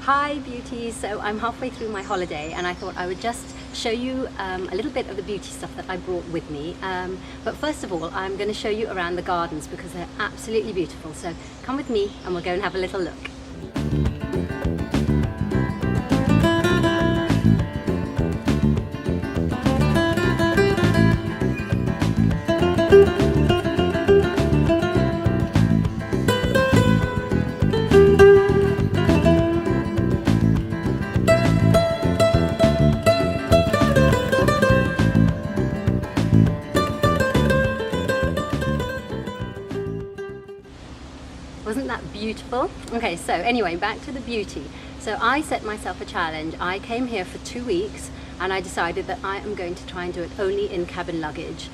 Hi beauties, so I'm halfway through my holiday and I thought I would just show you a little bit of the beauty stuff that I brought with me. But first of all, I'm going to show you around the gardens because they're absolutely beautiful. So come with me and we'll go and have a little look. Wasn't that beautiful? Okay, so anyway, back to the beauty. So I set myself a challenge. I came here for 2 weeks and I decided that I am going to try and do it only in cabin luggage,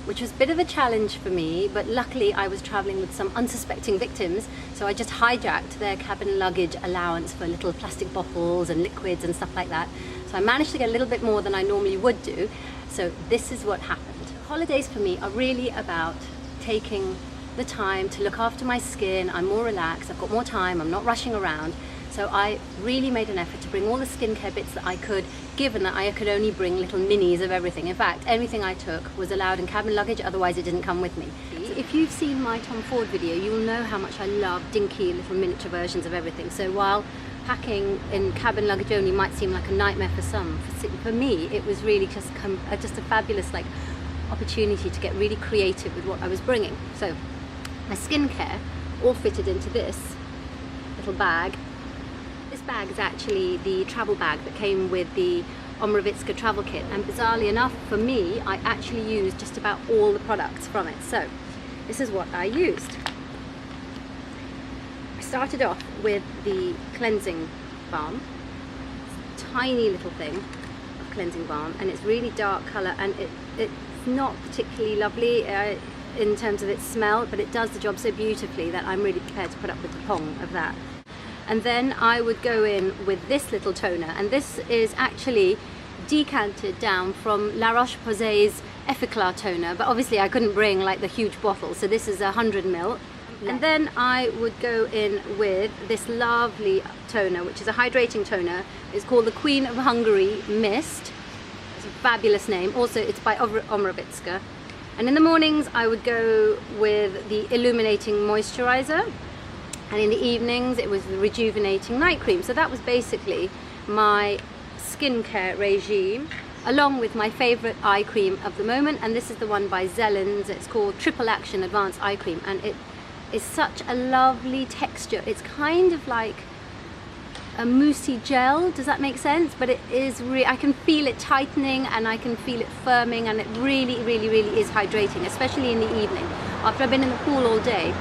which was a bit of a challenge for me, but luckily I was traveling with some unsuspecting victims, so I just hijacked their cabin luggage allowance for little plastic bottles and liquids and stuff like that. So I managed to get a little bit more than I normally would do. So this is what happened. Holidays for me are really about taking the time to look after my skin. I'm more relaxed, I've got more time, I'm not rushing around. So I really made an effort to bring all the skincare bits that I could, given that I could only bring little minis of everything. In fact, everything I took was allowed in cabin luggage, otherwise it didn't come with me. If you've seen my Tom Ford video, you'll know how much I love dinky little miniature versions of everything. So while packing in cabin luggage only might seem like a nightmare for some, for me it was really just a fabulous opportunity to get really creative with what I was bringing. So my skincare all fitted into this little bag. This bag is actually the travel bag that came with the Ottmar travel kit, and bizarrely enough for me, I actually used just about all the products from it. So this is what I used. I started off with the cleansing balm. It's a tiny little thing of cleansing balm, and it's really dark colour, and it's not particularly lovely in terms of its smell, but it does the job so beautifully that I'm really prepared to put up with the pong of that. And then I would go in with this little toner, and this is actually decanted down from La Roche-Posay's Efficlar toner, but obviously I couldn't bring like the huge bottle, so this is 100 ml. And then I would go in with this lovely toner, which is a hydrating toner. It's called the Queen of Hungary Mist. It's a fabulous name. Also, it's by Ottmar. And in the mornings I would go with the illuminating moisturizer, and in the evenings it was the rejuvenating night cream. So that was basically my skincare regime, along with my favorite eye cream of the moment, and this is the one by Zellens. It's called Triple Action Advanced Eye Cream, and it is such a lovely texture. It's kind of like a moussey gel, does that make sense? But it is I can feel it tightening and I can feel it firming, and it really is hydrating, especially in the evening. After I've been in the pool all day,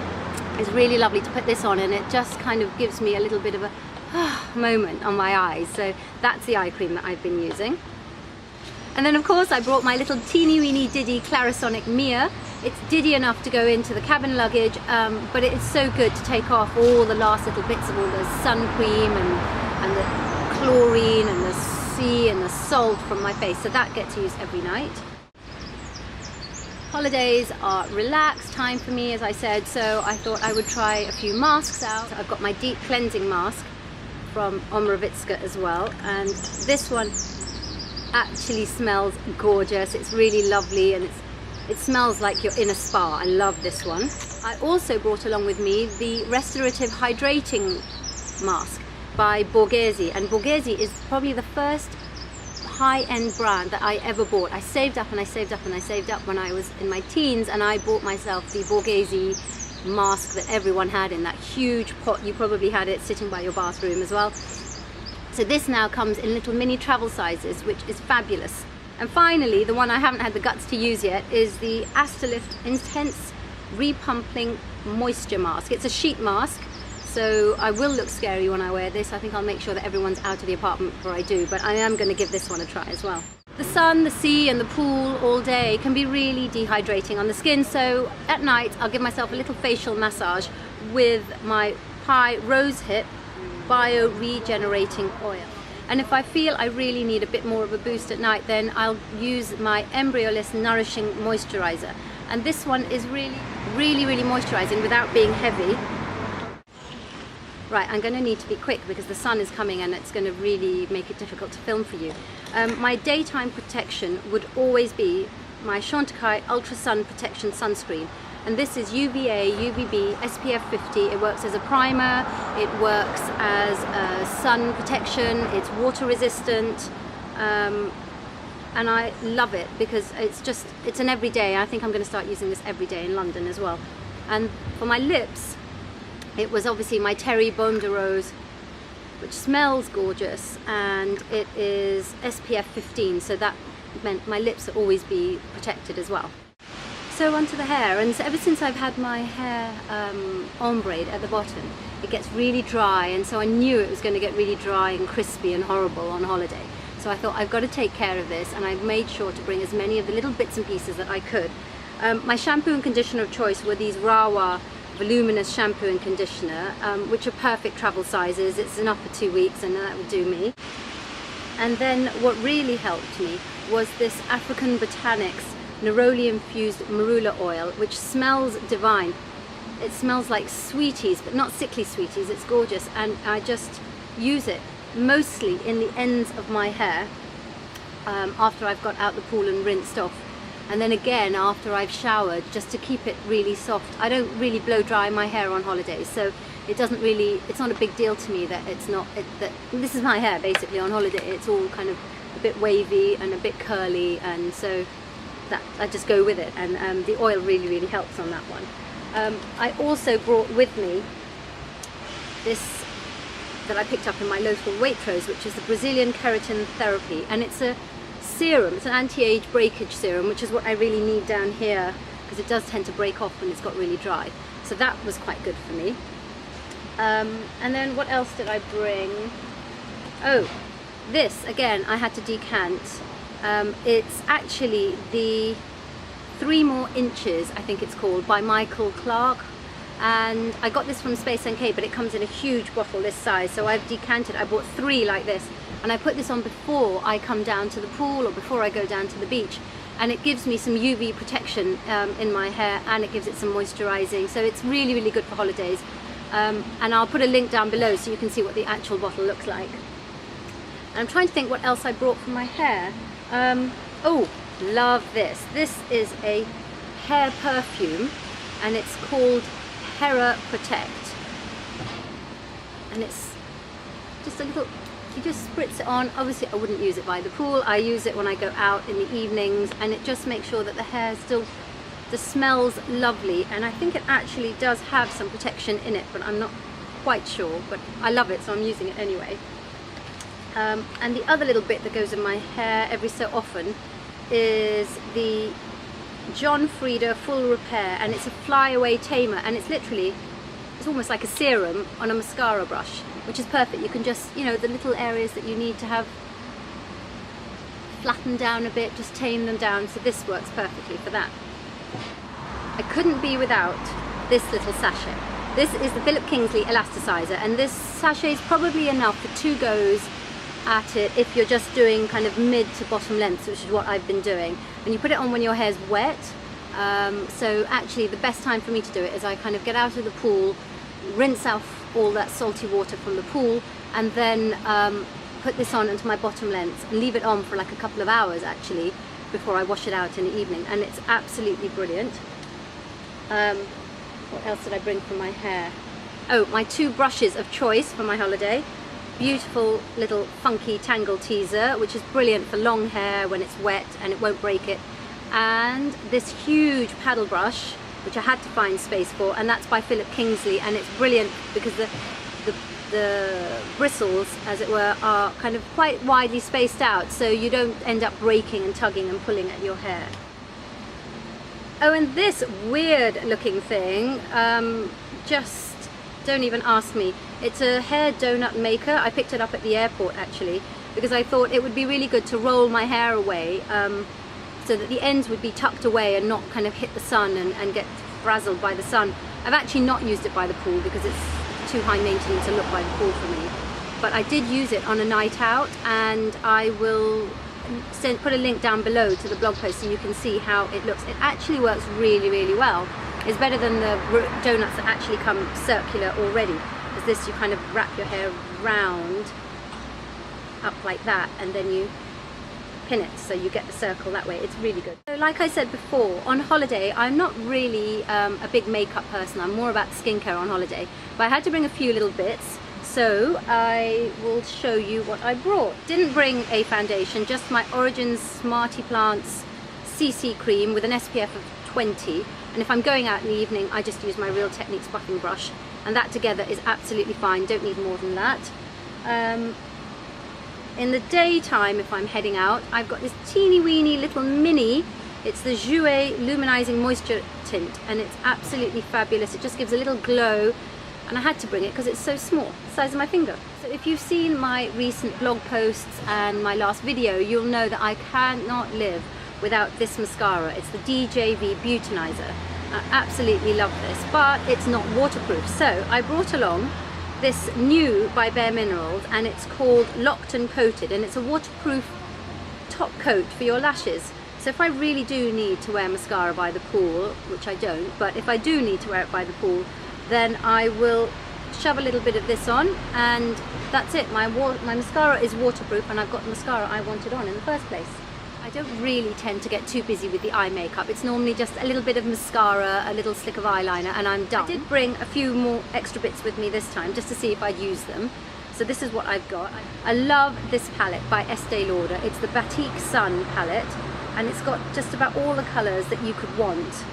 it's really lovely to put this on, and it just kind of gives me a little bit of a moment on my eyes. So that's the eye cream that I've been using. And then of course I brought my little teeny weeny Diddy Clarisonic Mia. It's diddy enough to go into the cabin luggage, but it's so good to take off all the last little bits of all the sun cream and the chlorine and the sea and the salt from my face. So that gets used every night. Holidays are relaxed time for me, as I said, so I thought I would try a few masks out. So I've got my deep cleansing mask from Ottmar as well, and this one actually smells gorgeous. It's really lovely, and it smells like you're in a spa. I love this one. I also brought along with me the Restorative Hydrating Mask by Bourjois, and Bourjois is probably the first high-end brand that I ever bought. I saved up and I saved up and I saved up when I was in my teens, and I bought myself the Bourjois mask that everyone had in that huge pot. You probably had it sitting by your bathroom as well. So this now comes in little mini travel sizes, which is fabulous. And finally, the one I haven't had the guts to use yet is the Astalift Intense Repumping Moisture Mask. It's a sheet mask, so I will look scary when I wear this. I think I'll make sure that everyone's out of the apartment before I do, but I am going to give this one a try as well. The sun, the sea and the pool all day can be really dehydrating on the skin, so at night I'll give myself a little facial massage with my Pi Rosehip Bio Regenerating Oil. And if I feel I really need a bit more of a boost at night, then I'll use my Embryoless Nourishing Moisturizer. And this one is really, really, really moisturizing without being heavy. Right, I'm going to need to be quick because the sun is coming and it's going to really make it difficult to film for you. My daytime protection would always be my Chantecaille Ultra Sun Protection Sunscreen. And this is UVA, UVB, SPF 50. It works as a primer, it works as a sun protection, it's water resistant. And I love it because it's an everyday. I think I'm going to start using this every day in London as well. And for my lips, it was obviously my Terry Baume de Rose, which smells gorgeous, and it is SPF 15, so that meant my lips will always be protected as well. So onto the hair, and so ever since I've had my hair ombre at the bottom, it gets really dry, and so I knew it was going to get really dry and crispy and horrible on holiday. So I thought I've got to take care of this, and I made sure to bring as many of the little bits and pieces that I could. My shampoo and conditioner of choice were these Rawa voluminous shampoo and conditioner, which are perfect travel sizes. It's enough for 2 weeks and that would do me. And then what really helped me was this African Botanics neroli infused marula oil, which smells divine. It smells like sweeties, but not sickly sweeties. It's gorgeous, and I just use it mostly in the ends of my hair after I've got out the pool and rinsed off. And then again after I've showered, just to keep it really soft. I don't really blow dry my hair on holidays, so it's not a big deal to me that this is my hair basically on holiday. It's all kind of a bit wavy and a bit curly, and so that I just go with it, and the oil really, really helps on that one. I also brought with me this that I picked up in my local Waitrose, which is the Brazilian Keratin Therapy, and it's a serum. It's an anti-age breakage serum, which is what I really need down here because it does tend to break off when it's got really dry. So that was quite good for me. And then what else did I bring? Oh, this again I had to decant. It's actually the 3 More Inches, I think it's called, by Michael Clark. And I got this from Space NK, but it comes in a huge bottle this size, so I've decanted. I bought 3 like this, and I put this on before I come down to the pool or before I go down to the beach, and it gives me some UV protection in my hair, and it gives it some moisturizing, so it's really, really good for holidays. And I'll put a link down below so you can see what the actual bottle looks like. And I'm trying to think what else I brought for my hair. Oh, love this. This is a hair perfume, and it's called Hera Protect, and it's just a little, you just spritz it on. Obviously I wouldn't use it by the pool, I use it when I go out in the evenings, and it just makes sure that the hair still smells lovely, and I think it actually does have some protection in it, but I'm not quite sure, but I love it, so I'm using it anyway. And the other little bit that goes in my hair every so often is the John Frieda Full Repair, and it's a flyaway tamer, and it's almost like a serum on a mascara brush, which is perfect. You can just, you know, the little areas that you need to have flattened down a bit, just tame them down, so this works perfectly for that. I couldn't be without this little sachet. This is the Philip Kingsley Elasticizer, and this sachet is probably enough for 2 goes at it if you're just doing kind of mid to bottom lengths, which is what I've been doing. And you put it on when your hair's wet. So actually the best time for me to do it is I kind of get out of the pool, rinse off all that salty water from the pool, and then put this on into my bottom lengths and leave it on for like a couple of hours actually before I wash it out in the evening, and it's absolutely brilliant. What else did I bring for my hair? Oh, my 2 brushes of choice for my holiday. Beautiful little funky tangle teaser, which is brilliant for long hair when it's wet and it won't break it, and this huge paddle brush, which I had to find space for, and that's by Philip Kingsley, and it's brilliant because the bristles, as it were, are kind of quite widely spaced out, so you don't end up breaking and tugging and pulling at your hair. Oh, and this weird looking thing, just don't even ask me. It's a hair donut maker. I picked it up at the airport actually because I thought it would be really good to roll my hair away so that the ends would be tucked away and not kind of hit the sun and get frazzled by the sun. I've actually not used it by the pool because it's too high maintenance to look by the pool for me, but I did use it on a night out, and I will put a link down below to the blog post so you can see how it looks. It actually works really, really well. It's better than the donuts that actually come circular already. Because this, you kind of wrap your hair round up like that, and then you pin it so you get the circle that way. It's really good. So like I said before, on holiday I'm not really a big makeup person. I'm more about skincare on holiday, but I had to bring a few little bits, so I will show you what I brought. Didn't bring a foundation, just my Origins Smarty Plants CC cream with an SPF of 20, and if I'm going out in the evening I just use my Real Techniques buffing brush, and that together is absolutely fine. Don't need more than that. In the daytime, if I'm heading out, I've got this teeny weeny little mini. It's the Jouer Luminizing Moisture Tint, and it's absolutely fabulous. It just gives a little glow, and I had to bring it because it's so small, the size of my finger. So if you've seen my recent blog posts and my last video, you'll know that I cannot live without this mascara. It's the d.j.v beautenizer. I absolutely love this, but it's not waterproof. So I brought along this new by Bare Minerals, and it's called Locked and Coated, and it's a waterproof top coat for your lashes. So if I really do need to wear mascara by the pool, which I don't, but if I do need to wear it by the pool, then I will shove a little bit of this on, and that's it. My mascara is waterproof, and I've got the mascara I wanted on in the first place. I don't really tend to get too busy with the eye makeup. It's normally just a little bit of mascara, a little slick of eyeliner, and I'm done. I did bring a few more extra bits with me this time just to see if I'd use them. So this is what I've got. I love this palette by Estee Lauder. It's the Batik Sun palette, and it's got just about all the colours that you could want.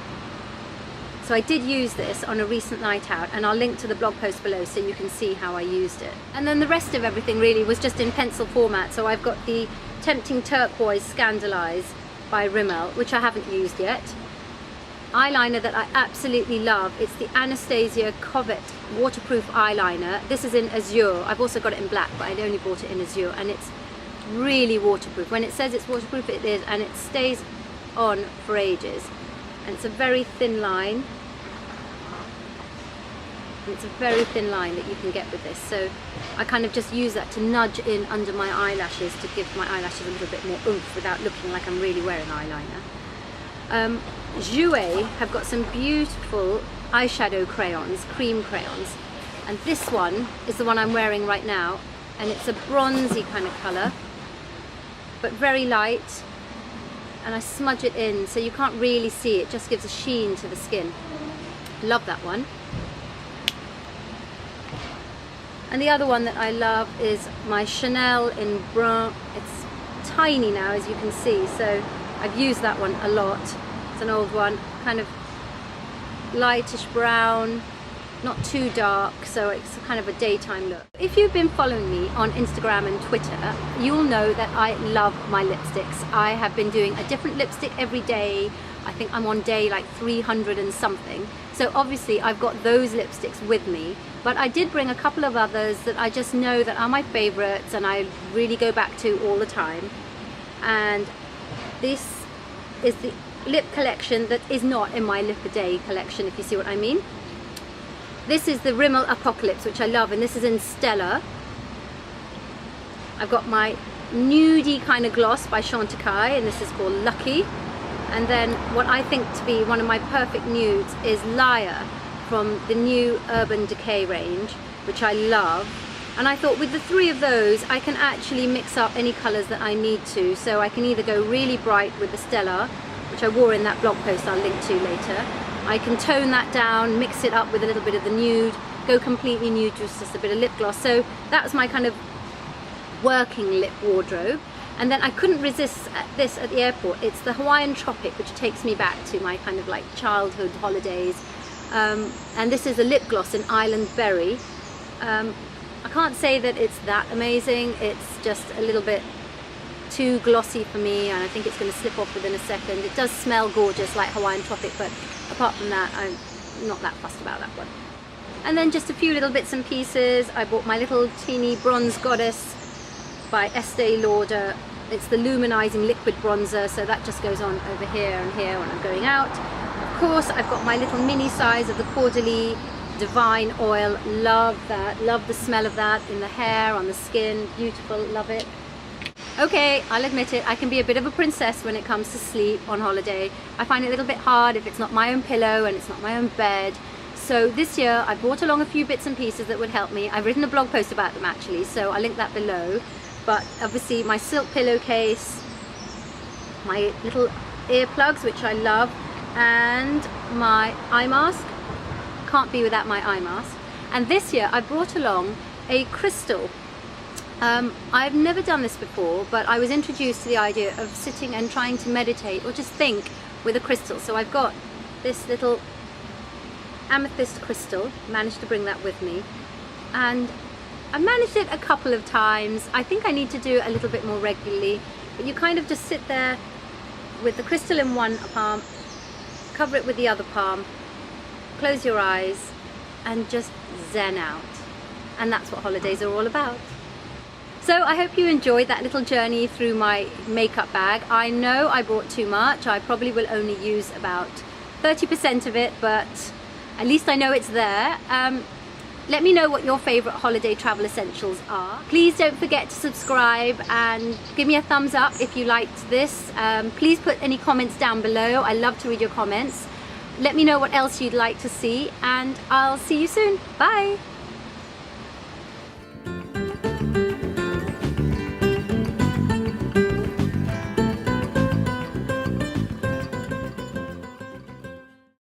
So I did use this on a recent night out, and I'll link to the blog post below so you can see how I used it. And then the rest of everything really was just in pencil format. So I've got the Tempting Turquoise Scandalise by Rimmel, which I haven't used yet. Eyeliner that I absolutely love. It's the Anastasia Covet waterproof eyeliner. This is in Azure. I've also got it in black, but I only bought it in Azure, and it's really waterproof. When it says it's waterproof, it is, and it stays on for ages. And it's a very thin line. It's a very thin line that you can get with this, so I kind of just use that to nudge in under my eyelashes to give my eyelashes a little bit more oomph without looking like I'm really wearing eyeliner. Jouer have got some beautiful eyeshadow crayons, cream crayons, and this one is the one I'm wearing right now, and it's a bronzy kind of colour, but very light, and I smudge it in so you can't really see it, just gives a sheen to the skin. Love that one. And the other one that I love is my Chanel in Brun. It's tiny now, as you can see, so I've used that one a lot. It's an old one, kind of lightish brown, not too dark, so it's kind of a daytime look. If you've been following me on Instagram and Twitter, you'll know that I love my lipsticks. I have been doing a different lipstick every day. I think I'm on day like 300 and something. So obviously I've got those lipsticks with me, but I did bring a couple of others that I just know that are my favorites and I really go back to all the time. And this is the lip collection that is not in my Lip a Day collection, if you see what I mean. This is the Rimmel Apocalips, which I love, and this is in Stellar. I've got my nudie kind of gloss by Chantecaille, and this is called Lucky. And then what I think to be one of my perfect nudes is Liar from the new Urban Decay range, which I love. And I thought with the three of those, I can actually mix up any colours that I need to. So I can either go really bright with the Stellar, which I wore in that blog post I'll link to later. I can tone that down, mix it up with a little bit of the nude, go completely nude, just a bit of lip gloss. So that was my kind of working lip wardrobe. And then I couldn't resist this at the airport. It's the Hawaiian Tropic, which takes me back to my kind of like childhood holidays. And this is a lip gloss in Island Berry. I can't say that it's that amazing. It's just a little bit too glossy for me, and I think it's going to slip off within a second. It does smell gorgeous like Hawaiian Tropic, but apart from that, I'm not that fussed about that one. And then just a few little bits and pieces. I bought my little teeny bronze goddess by Estee Lauder. It's the luminizing liquid bronzer, so that just goes on over here and here when I'm going out. Of course, I've got my little mini size of the Caudalie Divine Oil. Love that, love the smell of that in the hair, on the skin, beautiful, love it. Okay, I'll admit it, I can be a bit of a princess when it comes to sleep on holiday. I find it a little bit hard if it's not my own pillow and it's not my own bed. So this year I brought along a few bits and pieces that would help me. I've written a blog post about them actually, so I'll link that below. But obviously my silk pillowcase, my little earplugs, which I love, and my eye mask. Can't be without my eye mask. And this year I brought along a crystal. I've never done this before, but I was introduced to the idea of sitting and trying to meditate or just think with a crystal. So I've got this little amethyst crystal, managed to bring that with me, and I managed it a couple of times. I think I need to do it a little bit more regularly, but you kind of just sit there with the crystal in one palm, cover it with the other palm, close your eyes and just zen out. And that's what holidays are all about. So I hope you enjoyed that little journey through my makeup bag. I know I brought too much. I probably will only use about 30% of it, but at least I know it's there. Let me know what your favorite holiday travel essentials are. Please don't forget to subscribe and give me a thumbs up if you liked this. Please put any comments down below. I love to read your comments. Let me know what else you'd like to see, and I'll see you soon. Bye.